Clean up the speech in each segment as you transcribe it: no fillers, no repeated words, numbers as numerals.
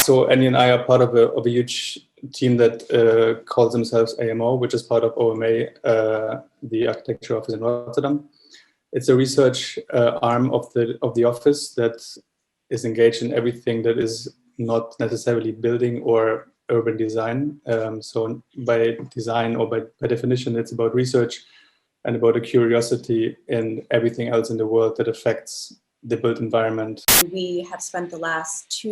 So Annie and I are part of a huge team that calls themselves AMO, which is part of OMA, the architecture office in Rotterdam. It's a research arm of the office that is engaged in everything that is not necessarily building or urban design. So by design or by definition, it's about research and about a curiosity in everything else in the world that affects the built environment. We have spent the last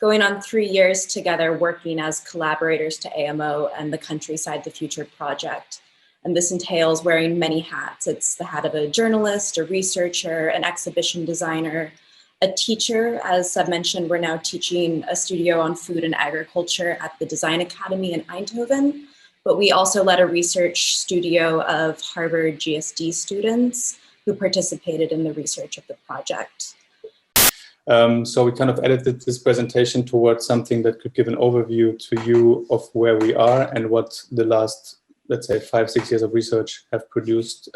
going on 3 years together working as collaborators to AMO and the Countryside the Future project. And this entails wearing many hats. It's the hat of a journalist, a researcher, an exhibition designer, a teacher. As Seb mentioned, we're now teaching a studio on food and agriculture at the Design Academy in Eindhoven. But we also led a research studio of Harvard GSD students who participated in the research of the project. So we kind of edited this presentation towards something that could give an overview to you of where we are and what the last, let's say, 5-6 years of research have produced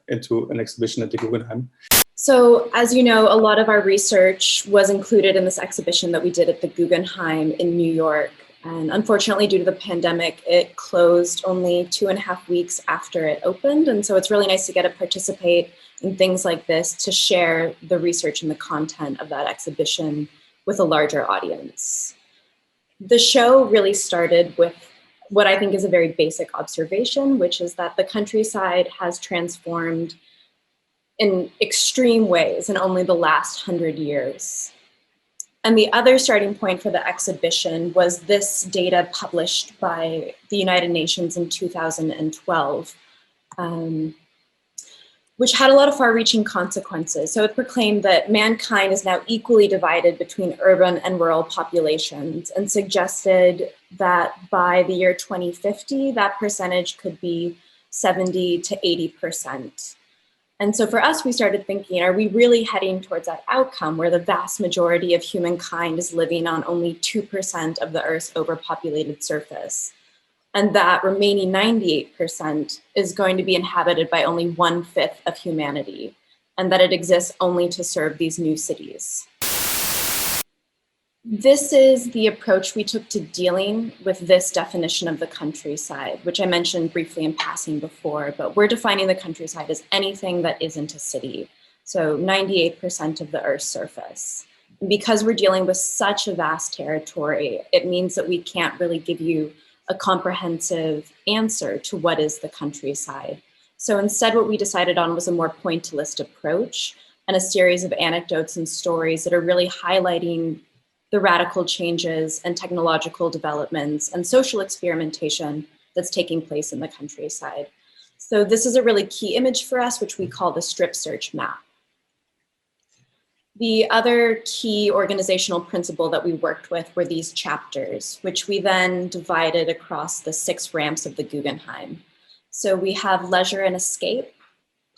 into an exhibition at the Guggenheim. So as you know, a lot of our research was included in this exhibition that we did at the Guggenheim in New York. And unfortunately, due to the pandemic, it closed only 2.5 weeks after it opened. And so it's really nice to get to participate in things like this to share the research and the content of that exhibition with a larger audience. The show really started with what I think is a very basic observation, which is that the countryside has transformed in extreme ways in only the last 100 years. And the other starting point for the exhibition was this data published by the United Nations in 2012, which had a lot of far-reaching consequences. So it proclaimed that mankind is now equally divided between urban and rural populations and suggested that by the year 2050, that percentage could be 70 to 80%. And so for us, we started thinking, are we really heading towards that outcome where the vast majority of humankind is living on only 2% of the Earth's overpopulated surface? And that remaining 98% is going to be inhabited by only 1/5 of humanity, and that it exists only to serve these new cities. This is the approach we took to dealing with this definition of the countryside, which I mentioned briefly in passing before, but we're defining the countryside as anything that isn't a city. So 98% of the Earth's surface. And because we're dealing with such a vast territory, it means that we can't really give you a comprehensive answer to what is the countryside. So instead, what we decided on was a more pointillist approach and a series of anecdotes and stories that are really highlighting the radical changes and technological developments and social experimentation that's taking place in the countryside. So this is a really key image for us, which we call the strip search map. The other key organizational principle that we worked with were these chapters, which we then divided across the 6 ramps of the Guggenheim. So we have leisure and escape,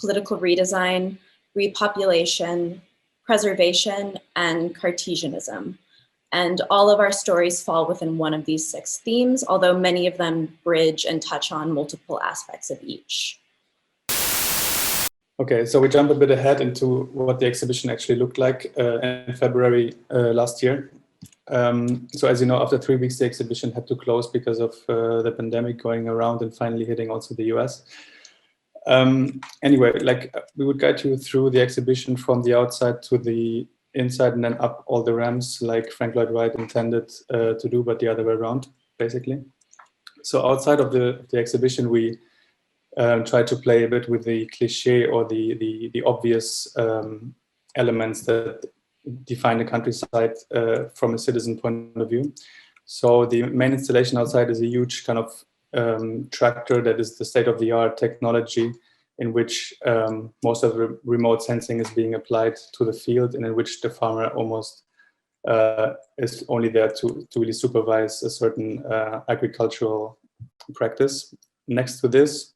political redesign, repopulation, preservation, and Cartesianism. And all of our stories fall within one of these 6 themes, although many of them bridge and touch on multiple aspects of each. Okay, so we jump a bit ahead into what the exhibition actually looked like in February last year. So as you know, after 3 weeks, the exhibition had to close because of the pandemic going around and finally hitting also the US. Anyway, we would guide you through the exhibition from the outside to the inside and then up all the ramps like Frank Lloyd Wright intended to do, but the other way around, basically. So outside of the exhibition, we try to play a bit with the cliche or the obvious elements that define the countryside from a citizen point of view. So the main installation outside is a huge kind of tractor that is the state-of-the-art technology in which most of the remote sensing is being applied to the field and in which the farmer almost is only there to really supervise a certain agricultural practice. Next to this,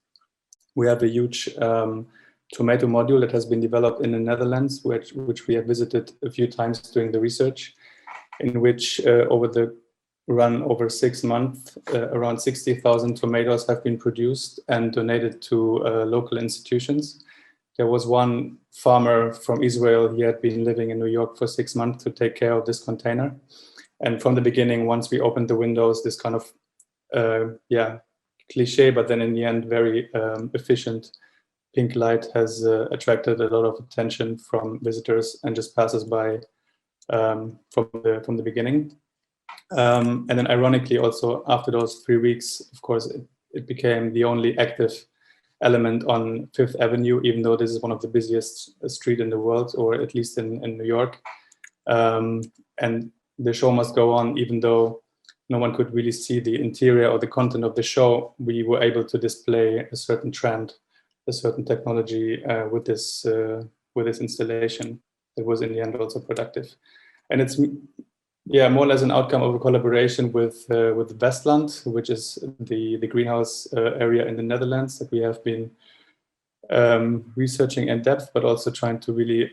we have a huge tomato module that has been developed in the Netherlands, which we have visited a few times during the research, in which over the run over 6 months, around 60,000 tomatoes have been produced and donated to local institutions. There was one farmer from Israel, he had been living in New York for 6 months to take care of this container. And from the beginning, once we opened the windows, this kind of, cliche, but then in the end, very efficient pink light has attracted a lot of attention from visitors and just passes by from the beginning. And then ironically, also after those 3 weeks, of course, it became the only active element on Fifth Avenue, even though this is one of the busiest street in the world, or at least in New York. And the show must go on, even though no one could really see the interior or the content of the show. We were able to display a certain trend, a certain technology with this installation. It was in the end also productive, and it's more or less an outcome of a collaboration with Westland, which is the greenhouse area in the Netherlands that we have been researching in depth, but also trying to really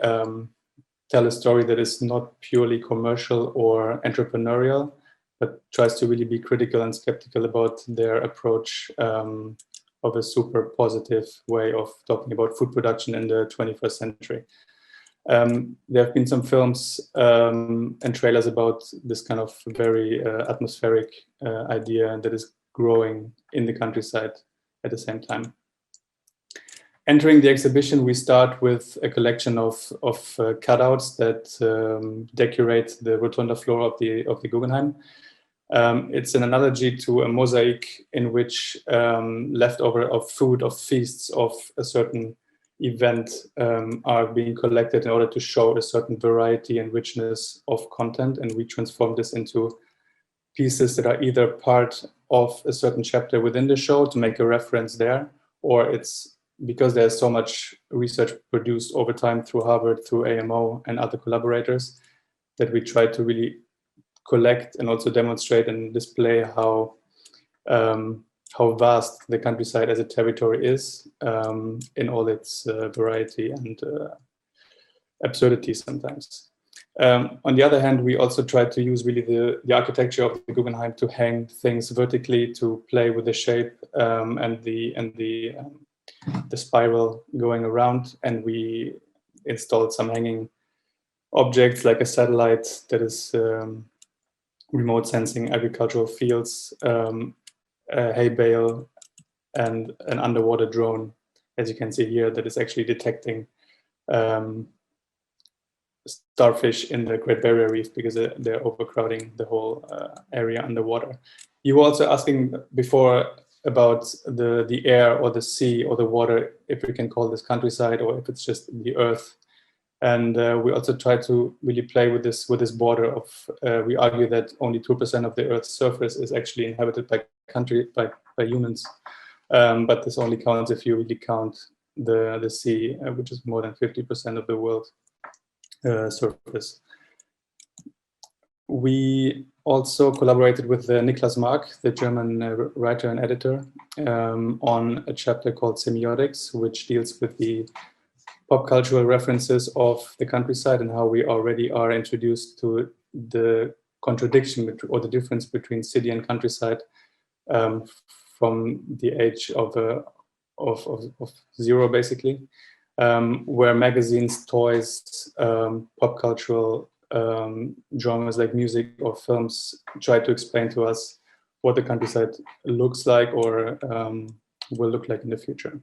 tell a story that is not purely commercial or entrepreneurial, but tries to really be critical and skeptical about their approach of a super positive way of talking about food production in the 21st century. There have been some films and trailers about this kind of very atmospheric idea that is growing in the countryside at the same time. Entering the exhibition, we start with a collection of cutouts that decorate the rotunda floor of the Guggenheim. It's an analogy to a mosaic in which leftover of food, of feasts of a certain event are being collected in order to show a certain variety and richness of content, and we transform this into pieces that are either part of a certain chapter within the show to make a reference there, or it's because there's so much research produced over time through Harvard, through AMO and other collaborators, that we try to really collect and also demonstrate and display how vast the countryside as a territory is in all its variety and absurdity sometimes. On the other hand, we also try to use really the architecture of the Guggenheim to hang things vertically, to play with the shape and the spiral going around, and we installed some hanging objects like a satellite that is remote sensing agricultural fields, a hay bale, and an underwater drone, as you can see here, that is actually detecting starfish in the Great Barrier Reef because they're overcrowding the whole area underwater. You were also asking before about the air or the sea or the water, if we can call this countryside or if it's just the earth. And we also try to really play with this border of, we argue that only 2% of the Earth's surface is actually inhabited by humans. But this only counts if you really count the sea, which is more than 50% of the world's surface. We also collaborated with Niklas Mark, the German writer and editor, on a chapter called Semiotics, which deals with the pop cultural references of the countryside and how we already are introduced to the contradiction or the difference between city and countryside from the age of zero, basically, where magazines, toys, pop cultural genres like music or films try to explain to us what the countryside looks like or will look like in the future.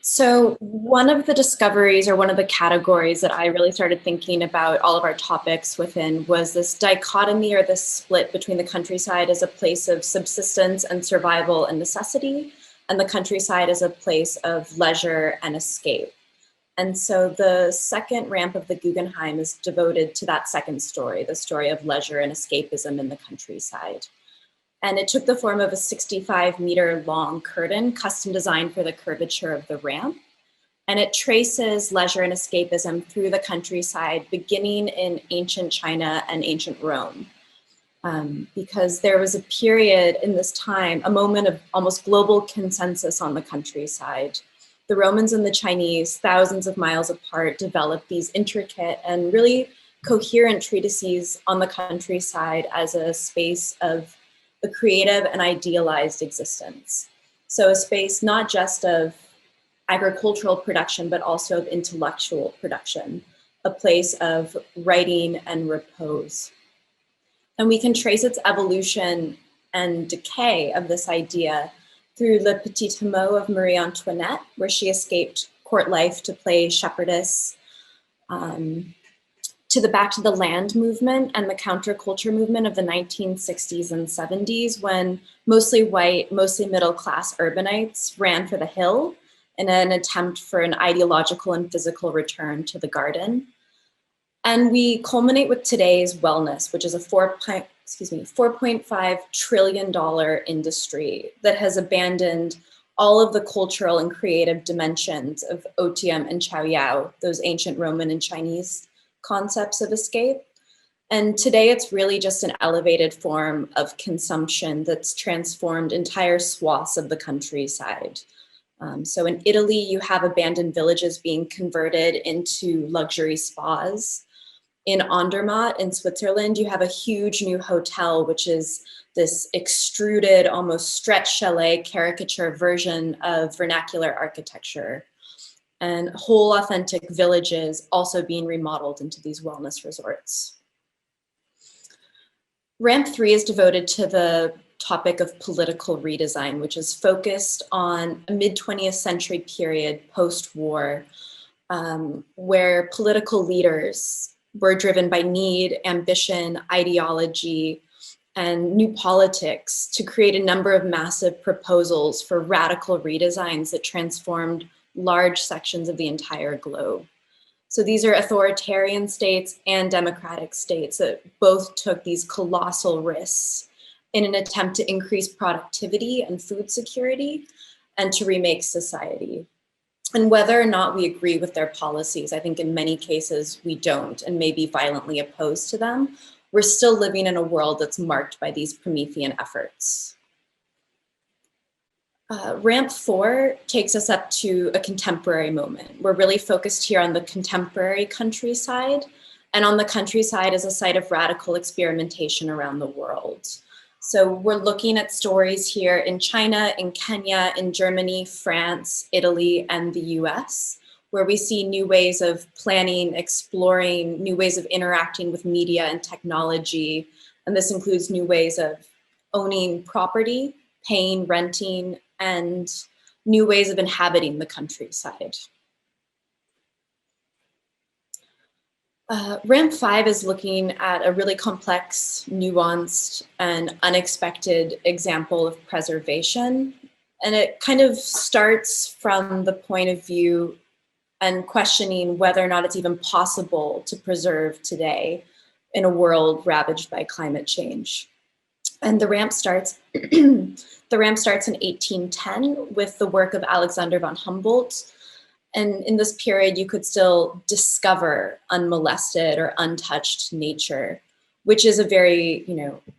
So one of the discoveries or one of the categories that I really started thinking about all of our topics within was this dichotomy or this split between the countryside as a place of subsistence and survival and necessity, and the countryside as a place of leisure and escape. And so the second ramp of the Guggenheim is devoted to that second story, the story of leisure and escapism in the countryside. And it took the form of a 65-meter long curtain, custom designed for the curvature of the ramp. And it traces leisure and escapism through the countryside, beginning in ancient China and ancient Rome. Because there was a period in this time, a moment of almost global consensus on the countryside. The Romans and the Chinese, thousands of miles apart, developed these intricate and really coherent treatises on the countryside as a space of a creative and idealized existence. So a space not just of agricultural production, but also of intellectual production, a place of writing and repose. And we can trace its evolution and decay of this idea through Le Petit Hameau of Marie Antoinette, where she escaped court life to play shepherdess, to the Back to the Land movement and the counterculture movement of the 1960s and 70s, when mostly white, mostly middle-class urbanites ran for the hill in an attempt for an ideological and physical return to the garden. And we culminate with today's wellness, which is a $4.5 trillion industry that has abandoned all of the cultural and creative dimensions of otium and chaoyao, those ancient Roman and Chinese concepts of escape. And today it's really just an elevated form of consumption that's transformed entire swaths of the countryside. So in Italy, you have abandoned villages being converted into luxury spas. In Andermatt in Switzerland, you have a huge new hotel, which is this extruded, almost stretch chalet caricature version of vernacular architecture, and whole authentic villages also being remodeled into these wellness resorts. Ramp 3 is devoted to the topic of political redesign, which is focused on a mid-20th century period post-war, where political leaders were driven by need, ambition, ideology, and new politics to create a number of massive proposals for radical redesigns that transformed large sections of the entire globe. So these are authoritarian states and democratic states that both took these colossal risks in an attempt to increase productivity and food security and to remake society. And whether or not we agree with their policies, I think in many cases we don't and may be violently opposed to them, we're still living in a world that's marked by these Promethean efforts. Ramp 4 takes us up to a contemporary moment. We're really focused here on the contemporary countryside, and on the countryside as a site of radical experimentation around the world. So we're looking at stories here in China, in Kenya, in Germany, France, Italy, and the US, where we see new ways of planning, exploring, new ways of interacting with media and technology. And this includes new ways of owning property, paying, renting, and new ways of inhabiting the countryside. Ramp 5 is looking at a really complex, nuanced, and unexpected example of preservation. And it kind of starts from the point of view and questioning whether or not it's even possible to preserve today in a world ravaged by climate change. And the ramp starts, in 1810 with the work of Alexander von Humboldt. And in this period, you could still discover unmolested or untouched nature, which is a very,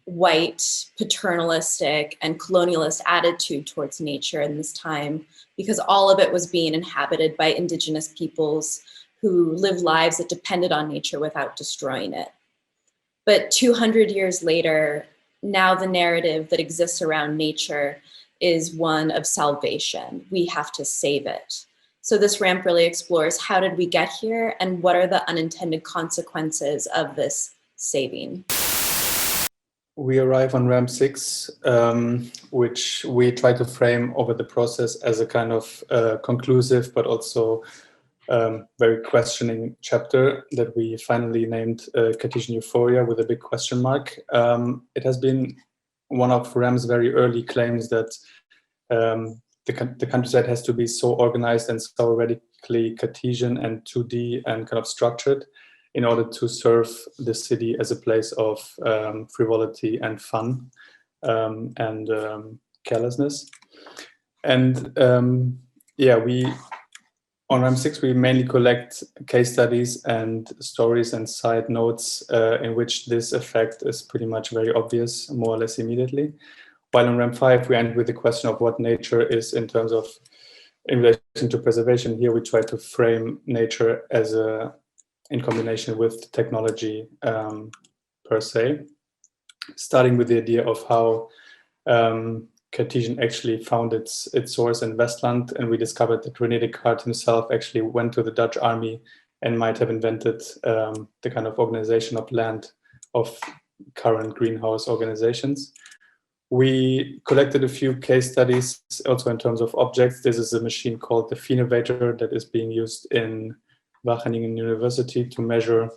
white, paternalistic, and colonialist attitude towards nature in this time, because all of it was being inhabited by indigenous peoples who lived lives that depended on nature without destroying it. But 200 years later, now the narrative that exists around nature is one of salvation. We have to save it. So this ramp really explores how did we get here and what are the unintended consequences of this saving. We arrive on ramp 6, which we try to frame over the process as a kind of conclusive, but also very questioning chapter that we finally named Cartesian Euphoria with a big question mark. It has been one of Ram's very early claims that the countryside has to be so organized and so radically Cartesian and 2D and kind of structured in order to serve the city as a place of frivolity and fun and carelessness. And on RAM 6, we mainly collect case studies and stories and side notes in which this effect is pretty much very obvious, more or less immediately. While on RAM 5, we end with the question of what nature is in terms of, in relation to preservation. Here we try to frame nature as in combination with technology per se, starting with the idea of how Cartesian actually found its source in Westland, and we discovered that René Descartes himself actually went to the Dutch army and might have invented the kind of organization of land of current greenhouse organizations. We collected a few case studies also in terms of objects. This is a machine called the Phenovator that is being used in Wageningen University to measure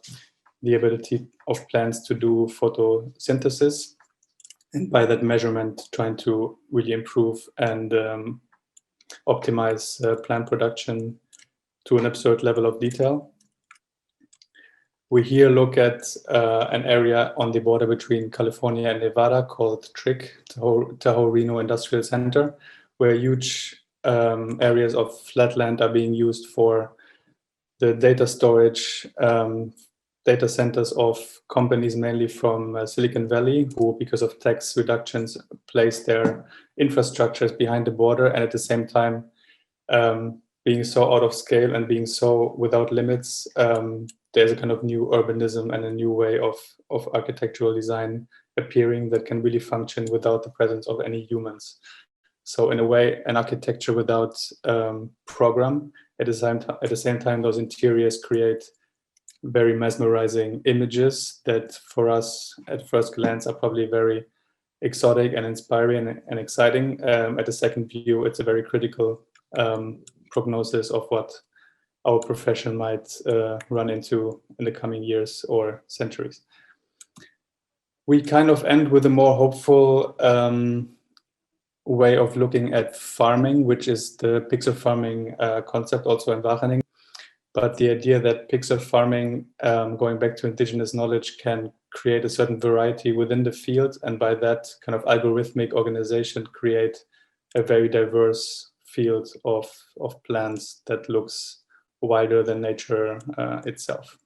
the ability of plants to do photosynthesis. And by that measurement, trying to really improve and optimize plant production to an absurd level of detail. We here look at an area on the border between California and Nevada called TRIC, Tahoe Reno Industrial Center, where huge areas of flatland are being used for the data storage, data centers of companies mainly from Silicon Valley, who, because of tax reductions, place their infrastructures behind the border, and at the same time, being so out of scale and being so without limits, there's a kind of new urbanism and a new way of architectural design appearing that can really function without the presence of any humans. So in a way, an architecture without program. At the same time, those interiors create very mesmerizing images that for us at first glance are probably very exotic and inspiring and exciting. At the second view, it's a very critical prognosis of what our profession might run into in the coming years or centuries. We kind of end with a more hopeful way of looking at farming, which is the pixel farming concept also in Wageningen. But the idea that pixel farming, going back to indigenous knowledge, can create a certain variety within the field, and by that kind of algorithmic organization create a very diverse field of plants that looks wider than nature itself.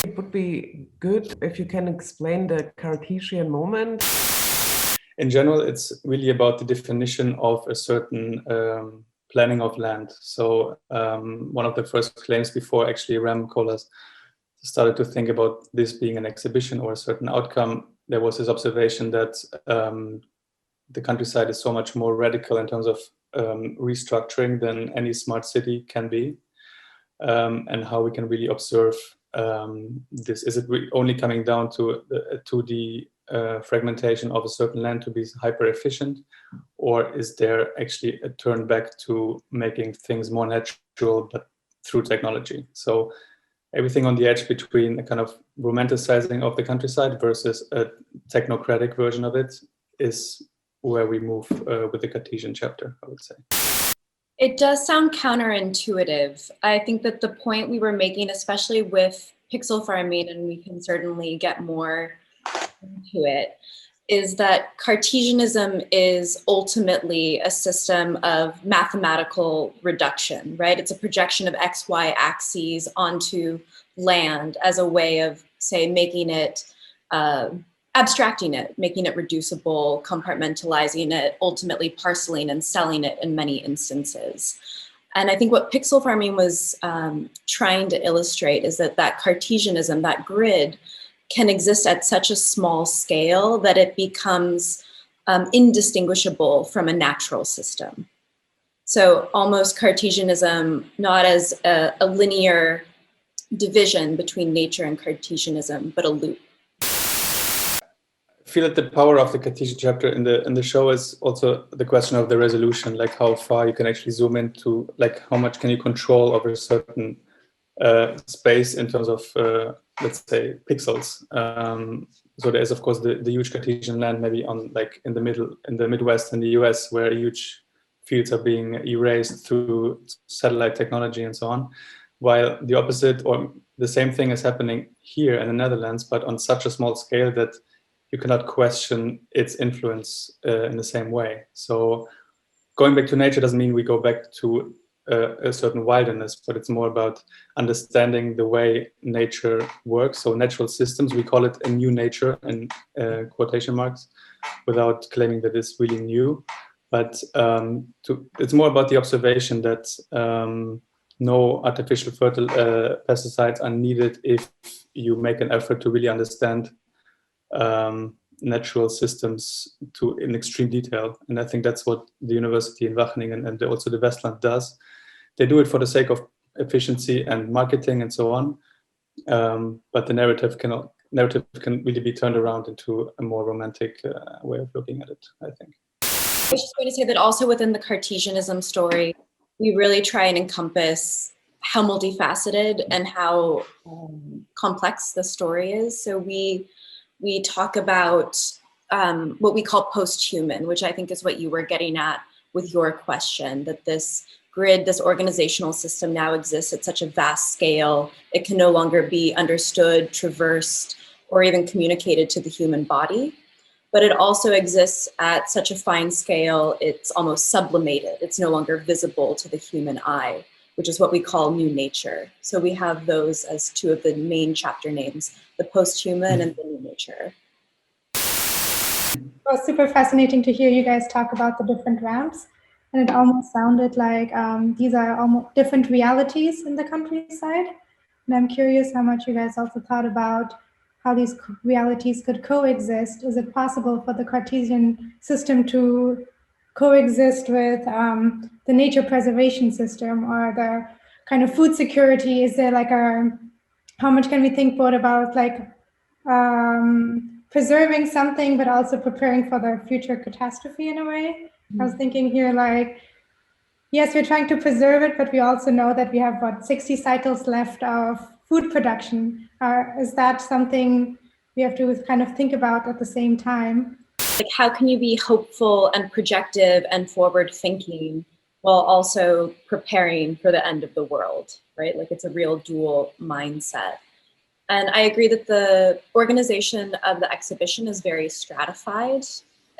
It would be good if you can explain the Cartesian moment. In general, it's really about the definition of a certain planning of land. So one of the first claims before actually Ram Koolhaas started to think about this being an exhibition or a certain outcome, there was this observation that the countryside is so much more radical in terms of restructuring than any smart city can be, and how we can really observe this. Is it only coming down to the fragmentation of a certain land to be hyper efficient, or is there actually a turn back to making things more natural but through technology? So everything on the edge between a kind of romanticizing of the countryside versus a technocratic version of it is where we move with the Cartesian chapter, I would say. It does sound counterintuitive. I think that the point we were making, especially with pixel farming, and we can certainly get more into it, is that Cartesianism is ultimately a system of mathematical reduction, right? It's a projection of XY axes onto land as a way of, say, making it, abstracting it, making it reducible, compartmentalizing it, ultimately parceling and selling it in many instances. And I think what pixel farming was trying to illustrate is that Cartesianism, that grid, can exist at such a small scale that it becomes indistinguishable from a natural system. So almost Cartesianism, not as a linear division between nature and Cartesianism, but a loop. I feel that the power of the Cartesian chapter in the show is also the question of the resolution, like how far you can actually zoom into, like how much can you control over a certain space in terms of, let's say, pixels. So there is, of course, the huge Cartesian land, maybe on like in the Midwest in the US, where huge fields are being erased through satellite technology and so on. While the opposite or the same thing is happening here in the Netherlands, but on such a small scale that you cannot question its influence in the same way. So going back to nature doesn't mean we go back to a certain wilderness, but it's more about understanding the way nature works. So natural systems, we call it a new nature in quotation marks, without claiming that it's really new. But it's more about the observation that no artificial pesticides are needed if you make an effort to really understand natural systems in extreme detail. And I think that's what the university in Wageningen and also the Westland does. They do it for the sake of efficiency and marketing and so on. But the narrative can really be turned around into a more romantic way of looking at it, I think. I was just going to say that also within the Cartesianism story, we really try and encompass how multifaceted and how complex the story is. So we talk about what we call post-human, which I think is what you were getting at with your question, that this grid, this organizational system now exists at such a vast scale, it can no longer be understood, traversed, or even communicated to the human body. But it also exists at such a fine scale, it's almost sublimated. It's no longer visible to the human eye, which is what we call new nature. So we have those as two of the main chapter names, the post-human and the new nature. It was super fascinating to hear you guys talk about the different ramps. And it almost sounded like these are almost different realities in the countryside. And I'm curious how much you guys also thought about how these realities could coexist. Is it possible for the Cartesian system to coexist with the nature preservation system or the kind of food security? Is there like how much can we think both about like preserving something, but also preparing for the future catastrophe in a way? I was thinking here, like, yes, we're trying to preserve it, but we also know that we have, 60 cycles left of food production. Is that something we have to kind of think about at the same time? Like, how can you be hopeful and projective and forward thinking while also preparing for the end of the world, right? Like, it's a real dual mindset. And I agree that the organization of the exhibition is very stratified,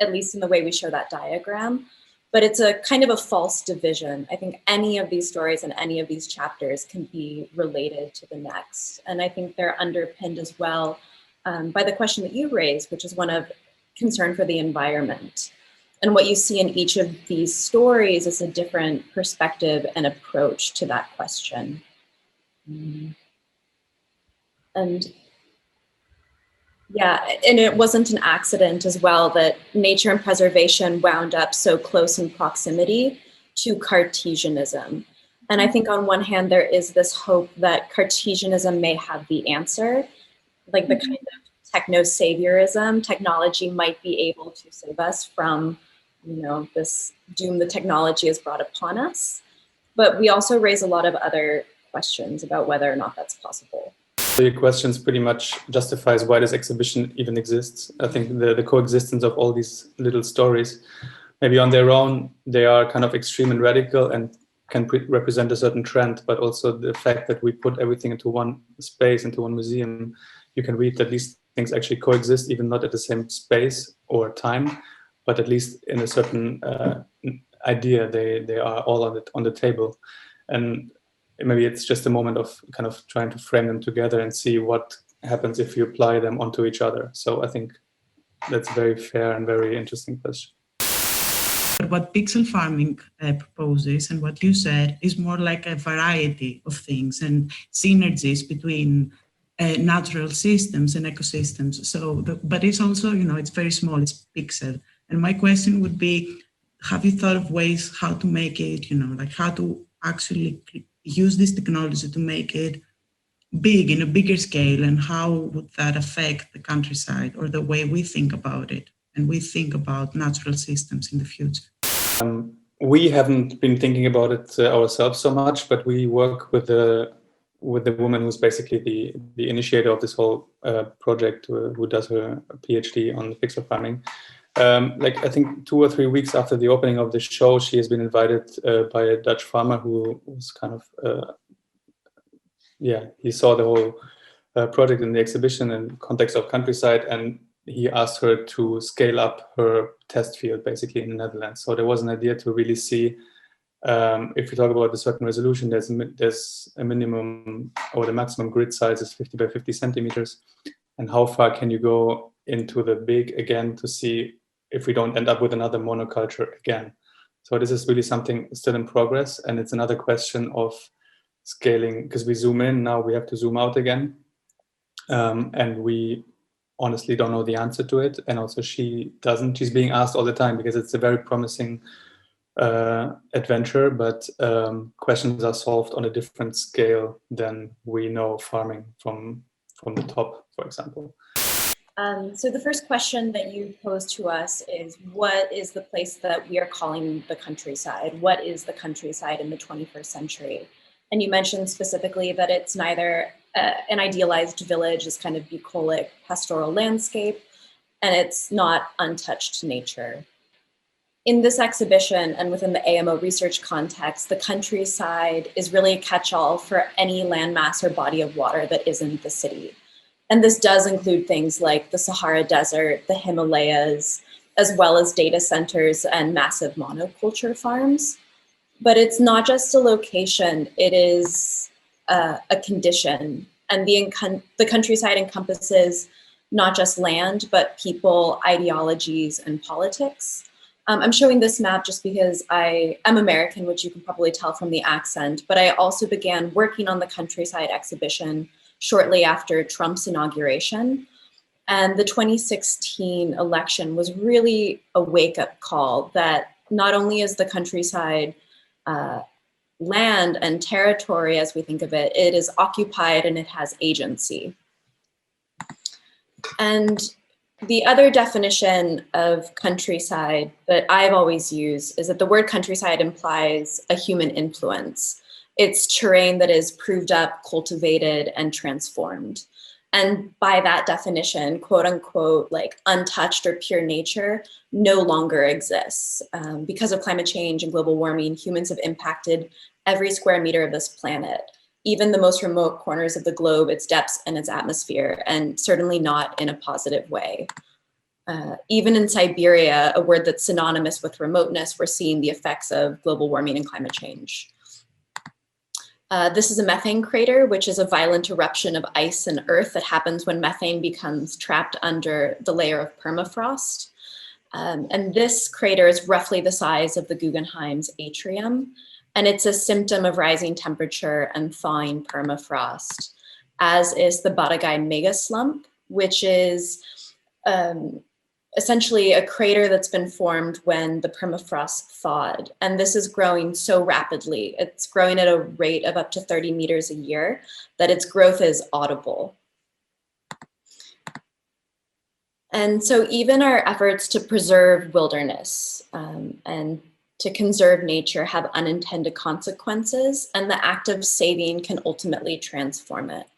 at least in the way we show that diagram, but it's a kind of a false division. I think any of these stories and any of these chapters can be related to the next. And I think they're underpinned as well by the question that you raised, which is one of concern for the environment. And what you see in each of these stories is a different perspective and approach to that question. And yeah, and it wasn't an accident as well that nature and preservation wound up so close in proximity to Cartesianism. And I think on one hand, there is this hope that Cartesianism may have the answer, like the kind of techno-saviorism, technology might be able to save us from, this doom the technology has brought upon us. But we also raise a lot of other questions about whether or not that's possible. Your questions pretty much justifies why this exhibition even exists. I think the coexistence of all these little stories, maybe on their own, they are kind of extreme and radical and can represent a certain trend, but also the fact that we put everything into one space, into one museum, you can read that these things actually coexist, even not at the same space or time, but at least in a certain idea, they are all on the table. And maybe it's just a moment of kind of trying to frame them together and see what happens if you apply them onto each other. So I think that's a very fair and very interesting question. What pixel farming proposes and what you said is more like a variety of things and synergies between natural systems and ecosystems. So, but it's also, it's very small, it's pixel. And my question would be, have you thought of ways how to make it, like how to actually use this technology to make it big in a bigger scale, and how would that affect the countryside or the way we think about it and we think about natural systems in the future? We haven't been thinking about it ourselves so much, but we work with the woman who's basically the initiator of this whole project, who does her PhD on pixel farming. I think 2 or 3 weeks after the opening of the show, she has been invited by a Dutch farmer who was kind of, he saw the whole project in the exhibition in context of countryside, and he asked her to scale up her test field basically in the Netherlands. So there was an idea to really see, if we talk about a certain resolution, there's a minimum or the maximum grid size is 50 by 50 centimeters. And how far can you go into the big again to see if we don't end up with another monoculture again? So this is really something still in progress, and it's another question of scaling, because we zoom in, now we have to zoom out again. And we honestly don't know the answer to it. And also she doesn't, she's being asked all the time because it's a very promising adventure, but questions are solved on a different scale than we know farming from the top, for example. So the first question that you posed to us is, what is the place that we are calling the countryside? What is the countryside in the 21st century? And you mentioned specifically that it's neither an idealized village, this kind of bucolic pastoral landscape, and it's not untouched nature. In this exhibition and within the AMO research context, the countryside is really a catch-all for any landmass or body of water that isn't the city. And this does include things like the Sahara Desert, the Himalayas, as well as data centers and massive monoculture farms. But it's not just a location, it is a condition. And the countryside encompasses not just land, but people, ideologies, and politics. I'm showing this map just because I am American, which you can probably tell from the accent, but I also began working on the countryside exhibition shortly after Trump's inauguration. And the 2016 election was really a wake-up call that not only is the countryside land and territory as we think of it, it is occupied and it has agency. And the other definition of countryside that I've always used is that the word countryside implies a human influence. It's terrain that is proved up, cultivated, and transformed. And by that definition, quote unquote, like untouched or pure nature no longer exists. Because of climate change and global warming, humans have impacted every square meter of this planet, even the most remote corners of the globe, its depths and its atmosphere, and certainly not in a positive way. Even in Siberia, a word that's synonymous with remoteness, we're seeing the effects of global warming and climate change. This is a methane crater, which is a violent eruption of ice and earth that happens when methane becomes trapped under the layer of permafrost. And this crater is roughly the size of the Guggenheim's atrium, and it's a symptom of rising temperature and thawing permafrost, as is the Baragai megaslump, which is essentially a crater that's been formed when the permafrost thawed. And this is growing so rapidly. It's growing at a rate of up to 30 meters a year that its growth is audible. And so even our efforts to preserve wilderness and to conserve nature have unintended consequences, and the act of saving can ultimately transform it.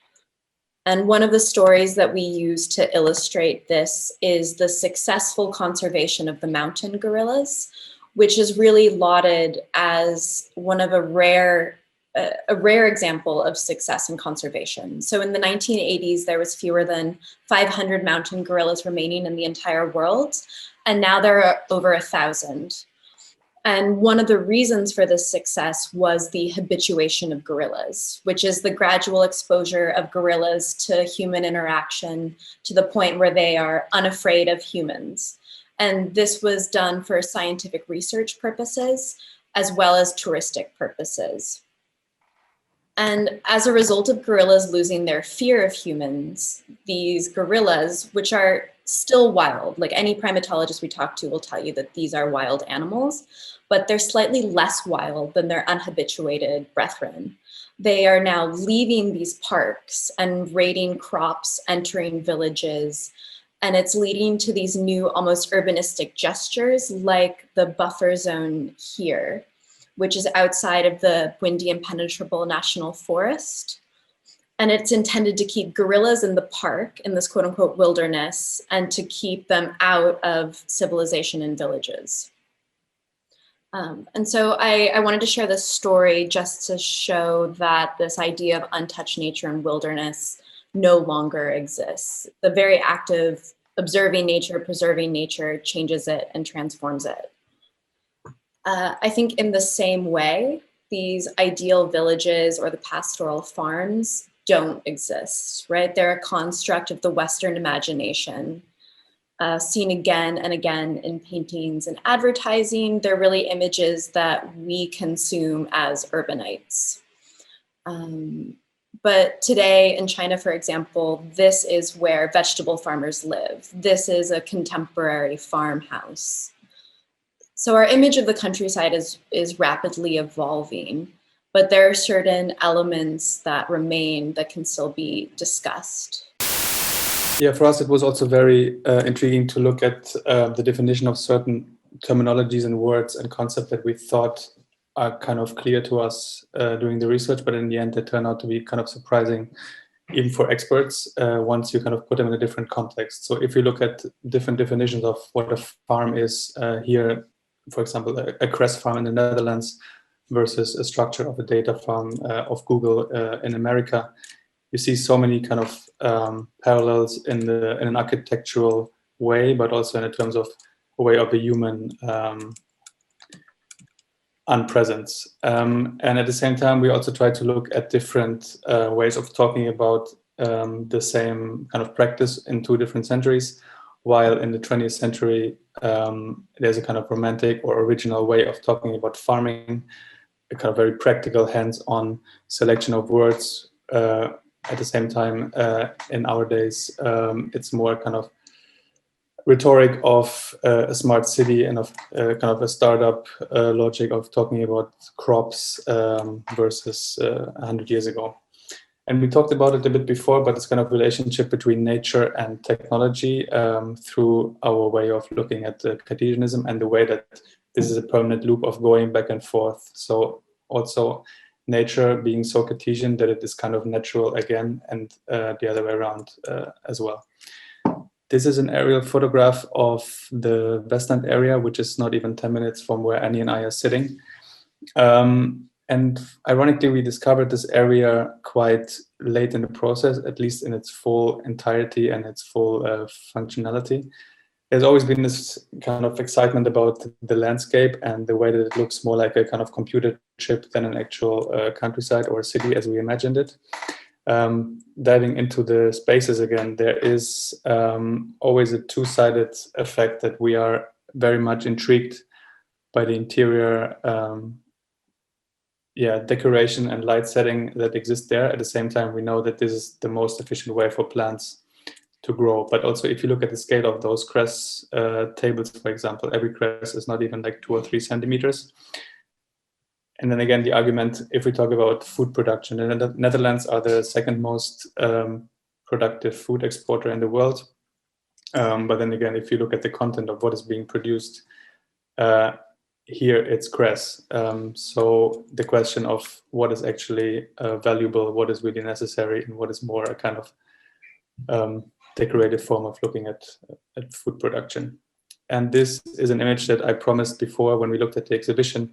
And one of the stories that we use to illustrate this is the successful conservation of the mountain gorillas, which is really lauded as one of a rare example of success in conservation. So in the 1980s, there was fewer than 500 mountain gorillas remaining in the entire world, and now there are over 1,000. And one of the reasons for this success was the habituation of gorillas, which is the gradual exposure of gorillas to human interaction to the point where they are unafraid of humans. And this was done for scientific research purposes, as well as touristic purposes. And as a result of gorillas losing their fear of humans, these gorillas, which are still wild, like any primatologist we talk to will tell you that these are wild animals, but they're slightly less wild than their unhabituated brethren. They are now leaving these parks and raiding crops, entering villages, and it's leading to these new almost urbanistic gestures like the buffer zone here, which is outside of the Windy Impenetrable National Forest. And it's intended to keep gorillas in the park, in this quote unquote wilderness, and to keep them out of civilization and villages. And so I wanted to share this story just to show that this idea of untouched nature and wilderness no longer exists. The very act of observing nature, preserving nature, changes it and transforms it. I think in the same way, these ideal villages or the pastoral farms don't exist, right? They're a construct of the Western imagination. seen again and again in paintings and advertising. They're really images that we consume as urbanites. But today in China, for example, this is where vegetable farmers live. This is a contemporary farmhouse. So our image of the countryside is rapidly evolving, but there are certain elements that remain that can still be discussed. Yeah, for us, it was also very intriguing to look at the definition of certain terminologies and words and concepts that we thought are kind of clear to us during the research, but in the end, they turn out to be kind of surprising, even for experts, once you kind of put them in a different context. So if you look at different definitions of what a farm is here, for example, a cress farm in the Netherlands versus a structure of a data farm of Google in America, you see so many kind of parallels in an architectural way, but also in terms of a way of a human unpresence. And at the same time, we also try to look at different ways of talking about the same kind of practice in two different centuries, while in the 20th century, there's a kind of romantic or original way of talking about farming, a kind of very practical, hands-on selection of words. At the same time, in our days, it's more kind of rhetoric of a smart city and of kind of a startup logic of talking about crops versus 100 years ago. And we talked about it a bit before, but it's kind of relationship between nature and technology through our way of looking at the Cartesianism and the way that this is a permanent loop of going back and forth. So also nature being so Cartesian that it is kind of natural again, and the other way around as well. This is an aerial photograph of the Westland area, which is not even 10 minutes from where Annie and I are sitting. And ironically, we discovered this area quite late in the process, at least in its full entirety and its full functionality. There's always been this kind of excitement about the landscape and the way that it looks more like a kind of computer chip than an actual countryside or a city as we imagined it. Diving into the spaces again, there is always a two-sided effect that we are very much intrigued by the interior decoration and light setting that exists there. At the same time, we know that this is the most efficient way for plants to grow. But also, if you look at the scale of those cress tables, for example, every cress is not even like 2 or 3 centimeters. And then again, the argument, if we talk about food production, the Netherlands are the second most productive food exporter in the world. But then again, if you look at the content of what is being produced, here it's cress. So the question of what is actually valuable, what is really necessary, and what is more a kind of decorative form of looking at food production. And this is an image that I promised before when we looked at the exhibition.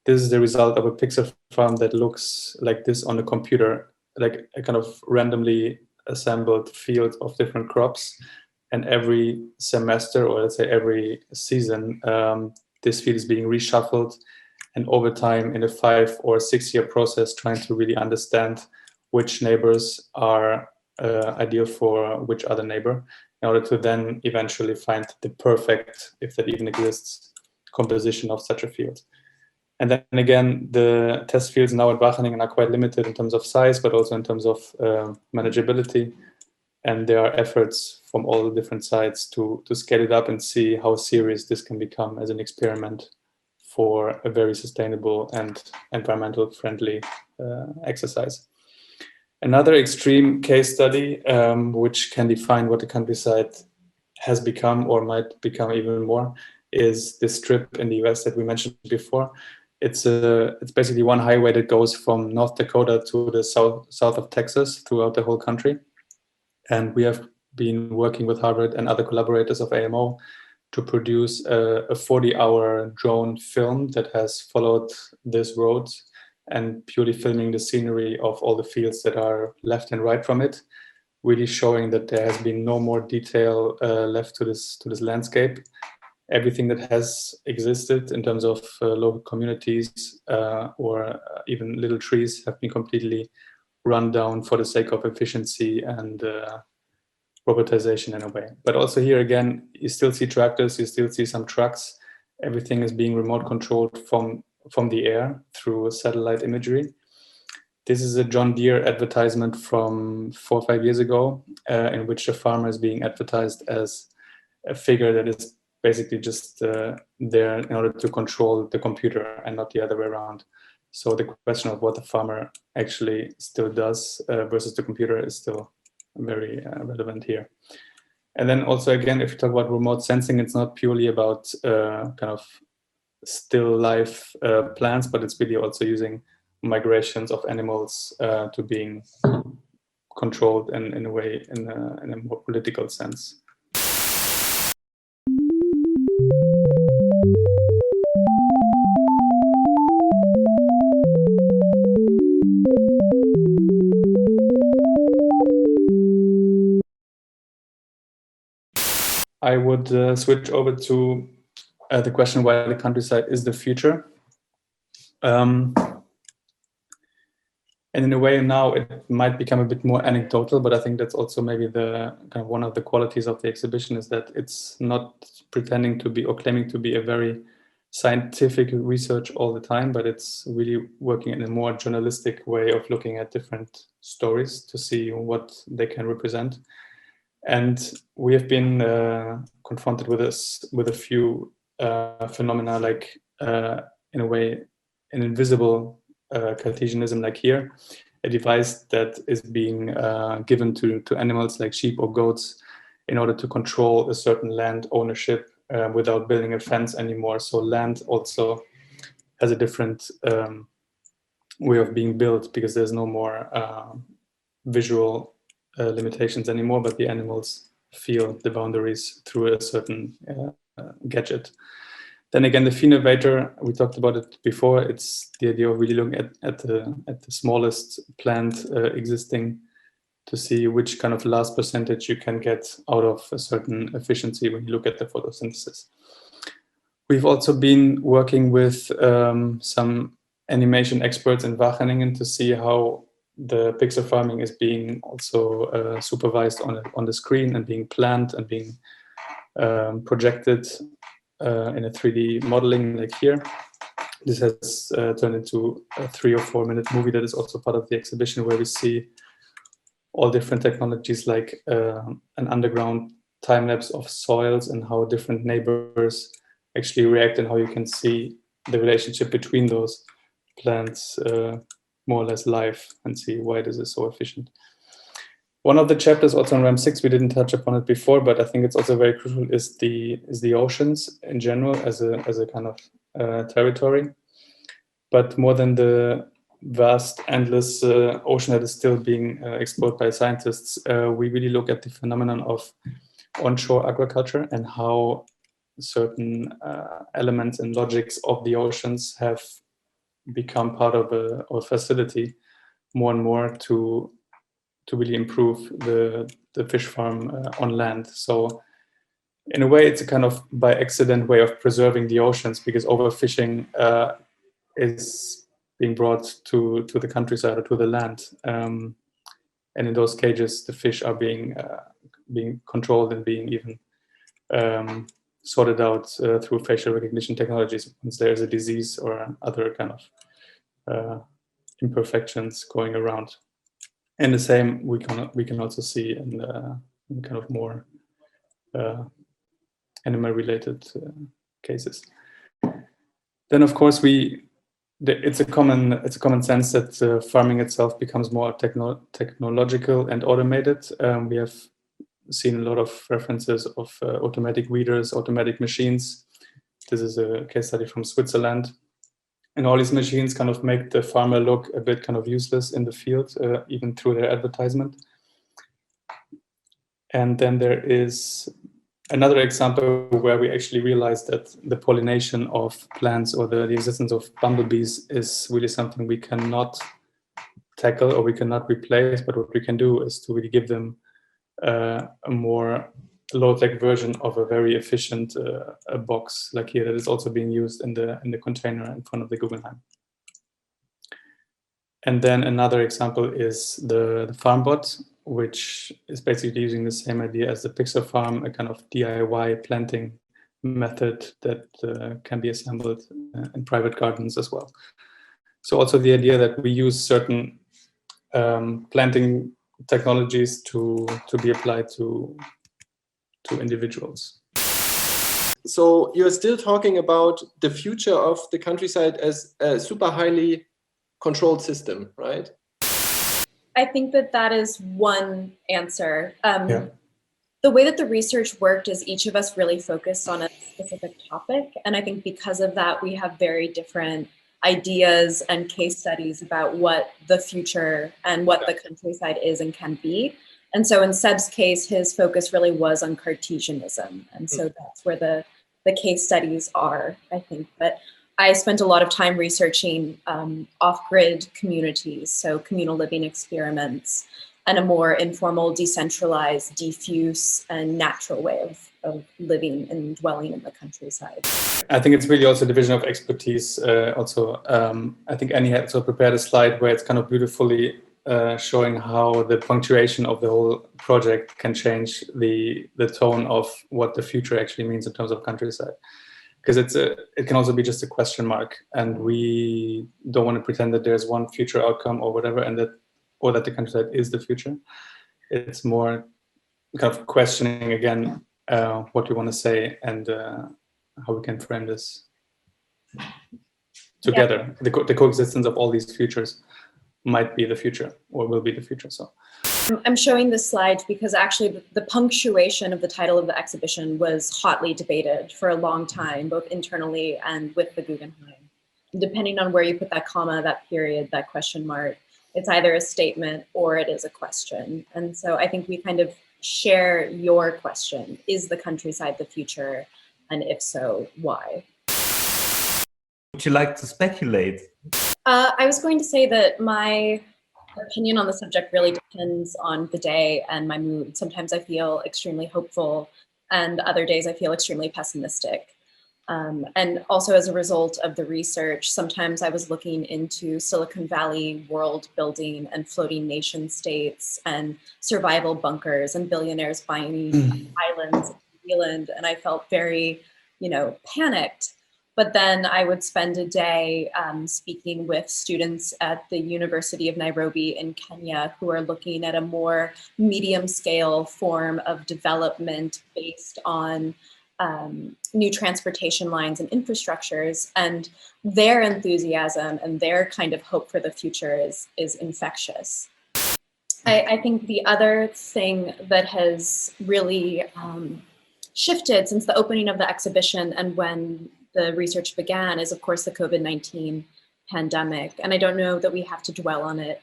This is the result of a pixel farm that looks like this on a computer, like a kind of randomly assembled field of different crops. And every semester, or let's say every season, this field is being reshuffled. And over time, in a 5 or 6 year process, trying to really understand which neighbors are ideal for which other neighbor, in order to then eventually find the perfect, if that even exists, composition of such a field. And then again, the test fields now at Wageningen are quite limited in terms of size, but also in terms of manageability. And there are efforts from all the different sides to scale it up and see how serious this can become as an experiment for a very sustainable and environmental friendly exercise. Another extreme case study, which can define what the countryside has become or might become even more, is this strip in the US that we mentioned before. It's basically one highway that goes from North Dakota to the south of Texas throughout the whole country. And we have been working with Harvard and other collaborators of AMO to produce a 40-hour drone film that has followed this road and purely filming the scenery of all the fields that are left and right from it, really showing that there has been no more detail left to this landscape. Everything that has existed in terms of local communities or even little trees have been completely run down for the sake of efficiency and robotization in a way. But also here again, you still see tractors, you still see some trucks. Everything is being remote controlled from the air through satellite imagery. This is a John Deere advertisement from 4 or 5 years ago, in which a farmer is being advertised as a figure that is basically just there in order to control the computer and not the other way around. So the question of what the farmer actually still does versus the computer is still very relevant here. And then also again, if you talk about remote sensing, it's not purely about kind of still life plants, but it's really also using migrations of animals to being controlled in a way, in a more political sense. I would switch over to the question why the countryside is the future. And in a way now it might become a bit more anecdotal, but I think that's also maybe the kind of one of the qualities of the exhibition, is that it's not pretending to be or claiming to be a very scientific research all the time, but it's really working in a more journalistic way of looking at different stories to see what they can represent. And we have been confronted with a few phenomena, like in a way an invisible Cartesianism, like here, a device that is being given to animals like sheep or goats in order to control a certain land ownership without building a fence anymore. So land also has a different way of being built, because there's no more visual limitations anymore, but the animals feel the boundaries through a certain gadget. Then again, the phenovator, we talked about it before. It's the idea of really looking at the smallest plant existing to see which kind of last percentage you can get out of a certain efficiency when you look at the photosynthesis. We've also been working with some animation experts in Wageningen to see how the pixel farming is being also supervised on the screen and being planned and being projected in a 3D modeling, like here. This has turned into a 3 or 4 minute movie that is also part of the exhibition, where we see all different technologies, like an underground time lapse of soils and how different neighbors actually react, and how you can see the relationship between those plants more or less live, and see why this is so efficient. One of the chapters also on RAM6, we didn't touch upon it before, but I think it's also very crucial, is the oceans in general as a kind of territory. But more than the vast, endless ocean that is still being explored by scientists, we really look at the phenomenon of onshore aquaculture and how certain elements and logics of the oceans have become part of a facility more and more to really improve the fish farm on land. So in a way, it's a kind of by accident way of preserving the oceans, because overfishing is being brought to the countryside or to the land. And in those cages, the fish are being controlled and being even sorted out through facial recognition technologies once there's a disease or other kind of imperfections going around. And the same we can also see in kind of more animal-related cases. Then, of course, it's a common sense that farming itself becomes more technological and automated. We have seen a lot of references of automatic weeders, automatic machines. This is a case study from Switzerland. And all these machines kind of make the farmer look a bit kind of useless in the field, even through their advertisement. And then there is another example where we actually realized that the pollination of plants or the existence of bumblebees is really something we cannot tackle or we cannot replace, but what we can do is to really give them a more low-tech version of a very efficient box, like here, that is also being used in the container in front of the Guggenheim. And then another example is the FarmBot. which is basically using the same idea as the pixel farm, a kind of DIY planting method that can be assembled in private gardens as well. So also the idea that we use certain planting technologies to be applied to individuals. So you're still talking about the future of the countryside as a super highly controlled system, right? I think that that is one answer. Yeah. The way that the research worked is each of us really focused on a specific topic. And I think because of that, we have very different ideas and case studies about what the future and what the countryside is and can be. And so in Seb's case, his focus really was on Cartesianism. And so that's where the case studies are, I think. But I spent a lot of time researching off-grid communities, so communal living experiments, and a more informal, decentralized, diffuse, and natural way of living and dwelling in the countryside. I think it's really also a division of expertise. I think Annie had also prepared a slide where it's kind of beautifully showing how the punctuation of the whole project can change the tone of what the future actually means in terms of countryside. Because it can also be just a question mark, and we don't want to pretend that there's one future outcome or whatever, or that the countryside is the future. It's more kind of questioning again what we want to say and how we can frame this together. Yeah. The coexistence of all these futures might be the future or will be the future. So I'm showing this slide because actually the punctuation of the title of the exhibition was hotly debated for a long time, both internally and with the Guggenheim. Depending on where you put that comma, that period, that question mark, it's either a statement or it is a question. And so I think we kind of share your question. Is the countryside the future? And if so, why? Would you like to speculate? I was going to say that my opinion on the subject really depends on the day and my mood. Sometimes I feel extremely hopeful, and other days I feel extremely pessimistic. And also as a result of the research, sometimes I was looking into Silicon Valley world building and floating nation states and survival bunkers and billionaires buying islands in New Zealand, and I felt very, panicked. But then I would spend a day speaking with students at the University of Nairobi in Kenya who are looking at a more medium scale form of development based on new transportation lines and infrastructures, and their enthusiasm and their kind of hope for the future is infectious. I think the other thing that has really shifted since the opening of the exhibition and when the research began is, of course, the COVID-19 pandemic. And I don't know that we have to dwell on it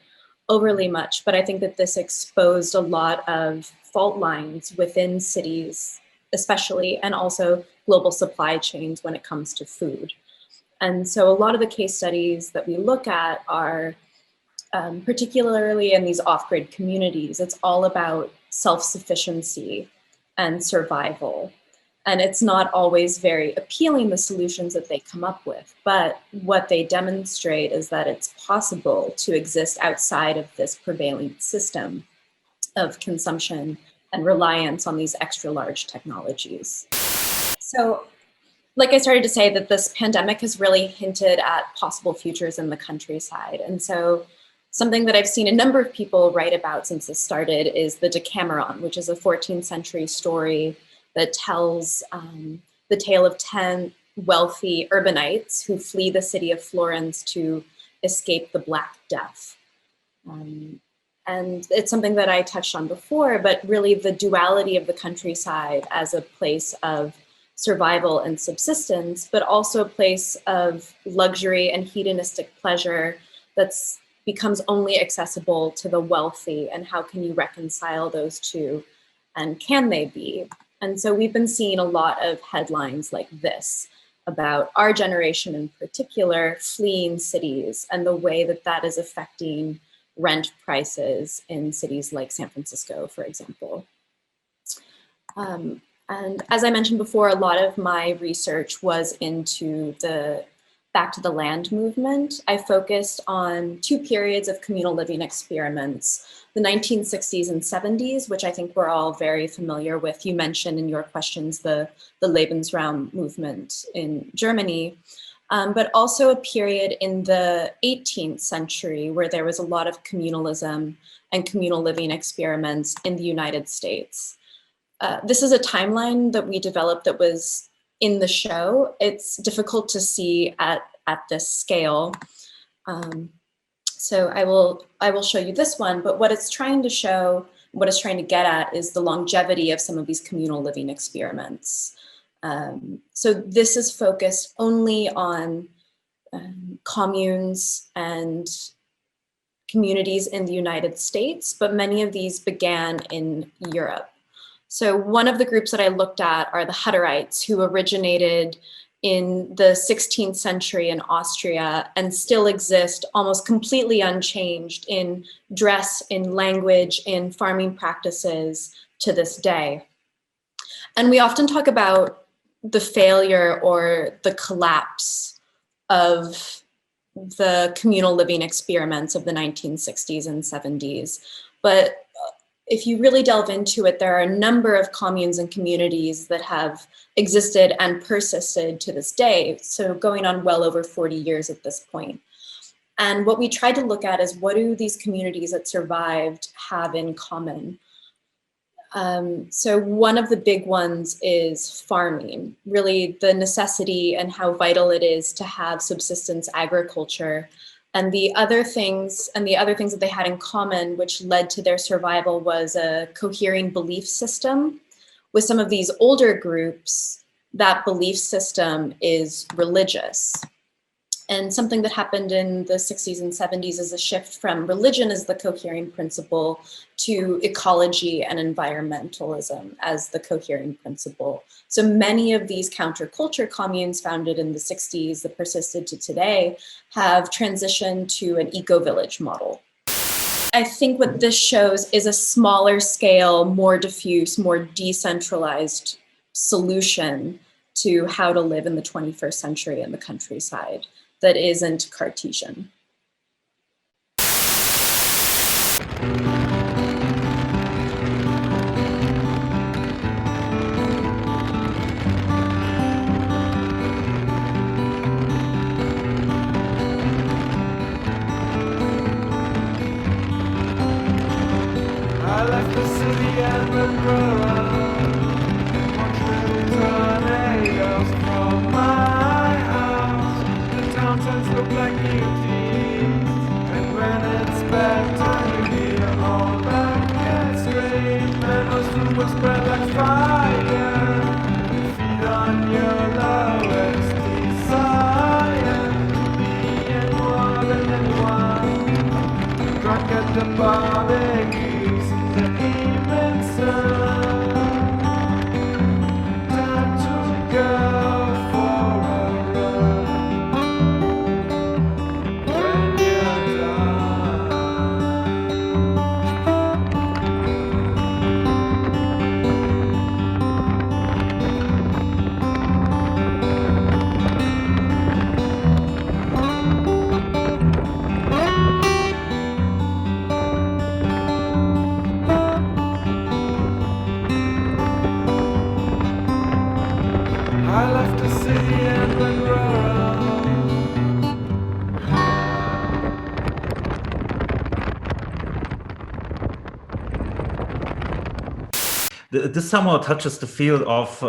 overly much, but I think that this exposed a lot of fault lines within cities, especially, and also global supply chains when it comes to food. And so a lot of the case studies that we look at are particularly in these off-grid communities. It's all about self-sufficiency and survival. And it's not always very appealing, the solutions that they come up with, but what they demonstrate is that it's possible to exist outside of this prevailing system of consumption and reliance on these extra large technologies. So, like I started to say, that this pandemic has really hinted at possible futures in the countryside. And so something that I've seen a number of people write about since this started is the Decameron, which is a 14th century story that tells the tale of 10 wealthy urbanites who flee the city of Florence to escape the Black Death. And it's something that I touched on before, but really the duality of the countryside as a place of survival and subsistence, but also a place of luxury and hedonistic pleasure that's becomes only accessible to the wealthy, and how can you reconcile those two, and can they be? And so we've been seeing a lot of headlines like this about our generation in particular fleeing cities and the way that that is affecting rent prices in cities like San Francisco, for example. And as I mentioned before, a lot of my research was into the Back to the Land movement, I focused on two periods of communal living experiments, the 1960s and 70s, which I think we're all very familiar with. You mentioned in your questions the Lebensraum movement in Germany, but also a period in the 18th century where there was a lot of communalism and communal living experiments in the United States. This is a timeline that we developed that was in the show. It's difficult to see at this scale. So I will show you this one, but what it's trying to show, what it's trying to get at is the longevity of some of these communal living experiments. So this is focused only on communes and communities in the United States, but many of these began in Europe. So one of the groups that I looked at are the Hutterites, who originated in the 16th century in Austria and still exist almost completely unchanged in dress, in language, in farming practices to this day. And we often talk about the failure or the collapse of the communal living experiments of the 1960s and 70s. But if you really delve into it, there are a number of communes and communities that have existed and persisted to this day. So going on well over 40 years at this point. And what we tried to look at is, what do these communities that survived have in common? So one of the big ones is farming, really the necessity and how vital it is to have subsistence agriculture. And the other things that they had in common, which led to their survival, was a cohering belief system. With some of these older groups, that belief system is religious. And something that happened in the 60s and 70s is a shift from religion as the cohering principle to ecology and environmentalism as the cohering principle. So many of these counterculture communes founded in the 60s that persisted to today have transitioned to an eco-village model. I think what this shows is a smaller scale, more diffuse, more decentralized solution to how to live in the 21st century in the countryside that isn't Cartesian. I left the city and the tornadoes from my house. The town turns look like mutineers, and when it's bad time you hear all that can scream, and those rumors spread like fire. You feed on your lowest desire to be in more than anyone. Drunk at the barbecues in the evening sun. Time to go for a run. When you're done. I left the city and went rural. This somehow touches the field of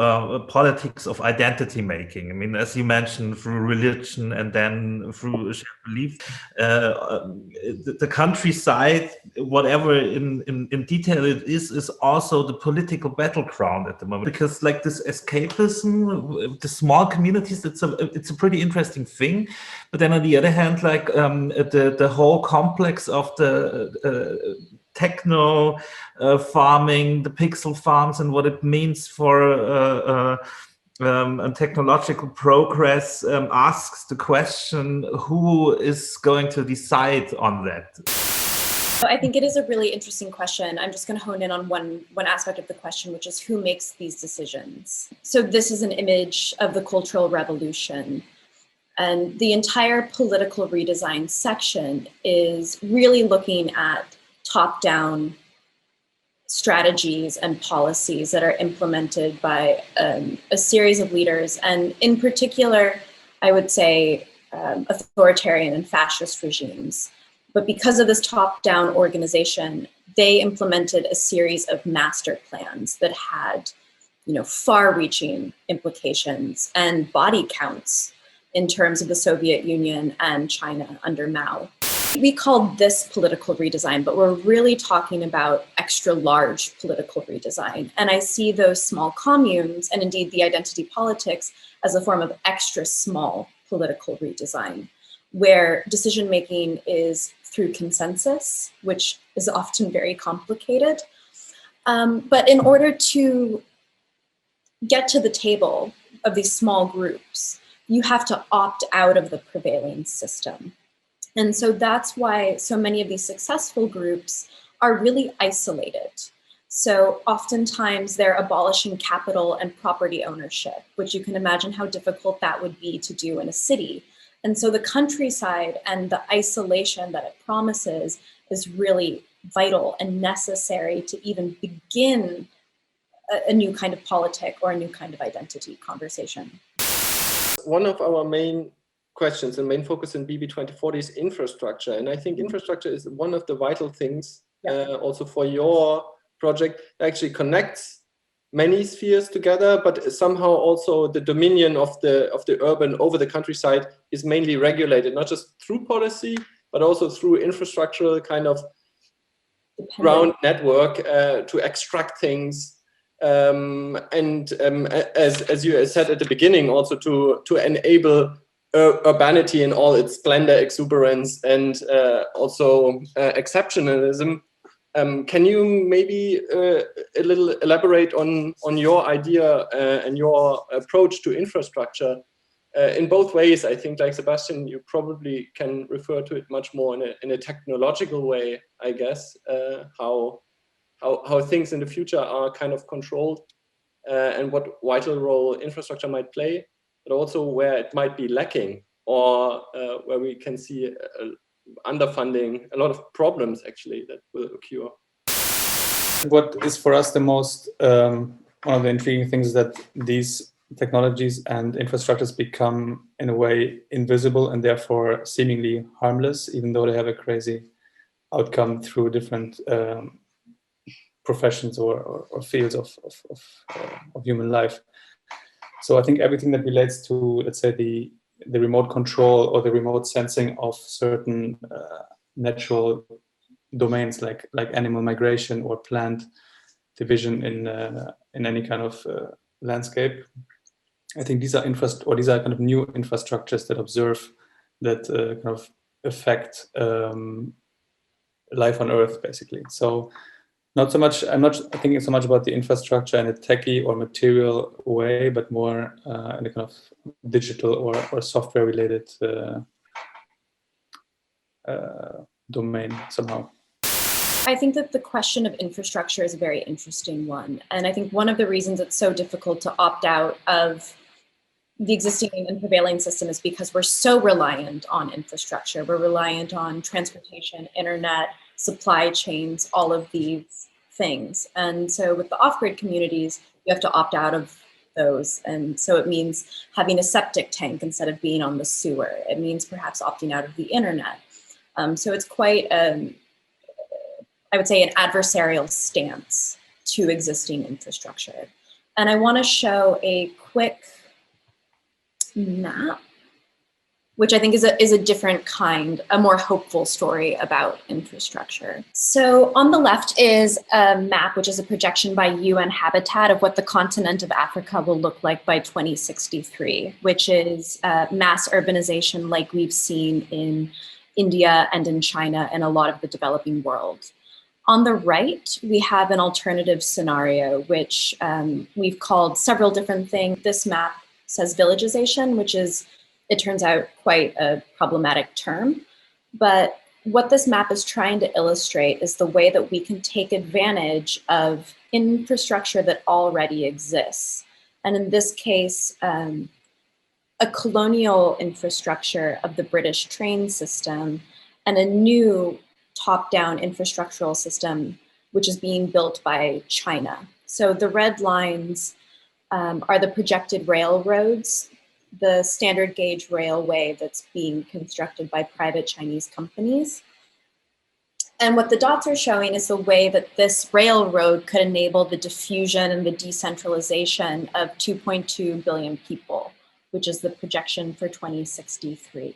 politics of identity making. I mean, as you mentioned, through religion and then through shared belief, the countryside, whatever in detail it is also the political battleground at the moment. Because like this escapism, the small communities, it's a pretty interesting thing. But then on the other hand, like the whole complex of the techno farming, the pixel farms, and what it means for technological progress asks the question, who is going to decide on that? I think it is a really interesting question. I'm just going to hone in on one aspect of the question, which is who makes these decisions. So this is an image of the Cultural Revolution. And the entire political redesign section is really looking at top-down strategies and policies that are implemented by a series of leaders, and in particular, I would say authoritarian and fascist regimes. But because of this top-down organization, they implemented a series of master plans that had, far-reaching implications and body counts in terms of the Soviet Union and China under Mao. We call this political redesign, but we're really talking about extra large political redesign. And I see those small communes, and indeed the identity politics, as a form of extra small political redesign, where decision-making is through consensus, which is often very complicated. But in order to get to the table of these small groups, you have to opt out of the prevailing system. And so that's why so many of these successful groups are really isolated. So oftentimes they're abolishing capital and property ownership, which you can imagine how difficult that would be to do in a city. And so the countryside and the isolation that it promises is really vital and necessary to even begin a new kind of politic or a new kind of identity conversation. One of our main questions and main focus in BB2040 is infrastructure. And I think infrastructure is one of the vital things also for your project. It actually connects many spheres together, but somehow also the dominion of the urban over the countryside is mainly regulated, not just through policy, but also through infrastructural kind of ground network to extract things. As you said at the beginning, also to enable urbanity in all its splendor, exuberance, and also exceptionalism. Can you maybe a little elaborate on your idea and your approach to infrastructure in both ways? I think, like Sebastian, you probably can refer to it much more in a technological way, I guess, how things in the future are kind of controlled and what vital role infrastructure might play, but also where it might be lacking or where we can see underfunding, a lot of problems actually that will occur. What is for us the most, one of the intriguing things is that these technologies and infrastructures become in a way invisible and therefore seemingly harmless, even though they have a crazy outcome through different professions or fields of human life. So I think everything that relates to, let's say, the remote control or the remote sensing of certain natural domains like animal migration or plant division in any kind of landscape. I think these are kind of new infrastructures that observe, that kind of affect life on Earth, basically. So not so much, I'm not thinking so much about the infrastructure in a techie or material way, but more in a kind of digital or software related domain somehow. I think that the question of infrastructure is a very interesting one. And I think one of the reasons it's so difficult to opt out of the existing and prevailing system is because we're so reliant on infrastructure. We're reliant on transportation, internet, supply chains, all of these things. And so with the off-grid communities, you have to opt out of those. And so it means having a septic tank instead of being on the sewer. It means perhaps opting out of the internet. So it's quite, I would say, an adversarial stance to existing infrastructure. And I want to show a quick map, which I think is a different kind, a more hopeful story about infrastructure. So on the left is a map, which is a projection by UN Habitat of what the continent of Africa will look like by 2063, which is mass urbanization like we've seen in India and in China and a lot of the developing world. On the right, we have an alternative scenario, which we've called several different things. This map says villagization, which is, it turns out, quite a problematic term. But what this map is trying to illustrate is the way that we can take advantage of infrastructure that already exists. And in this case, a colonial infrastructure of the British train system and a new top-down infrastructural system, which is being built by China. So the red lines are the projected railroads, the standard gauge railway that's being constructed by private Chinese companies. And what the dots are showing is the way that this railroad could enable the diffusion and the decentralization of 2.2 billion people, which is the projection for 2063.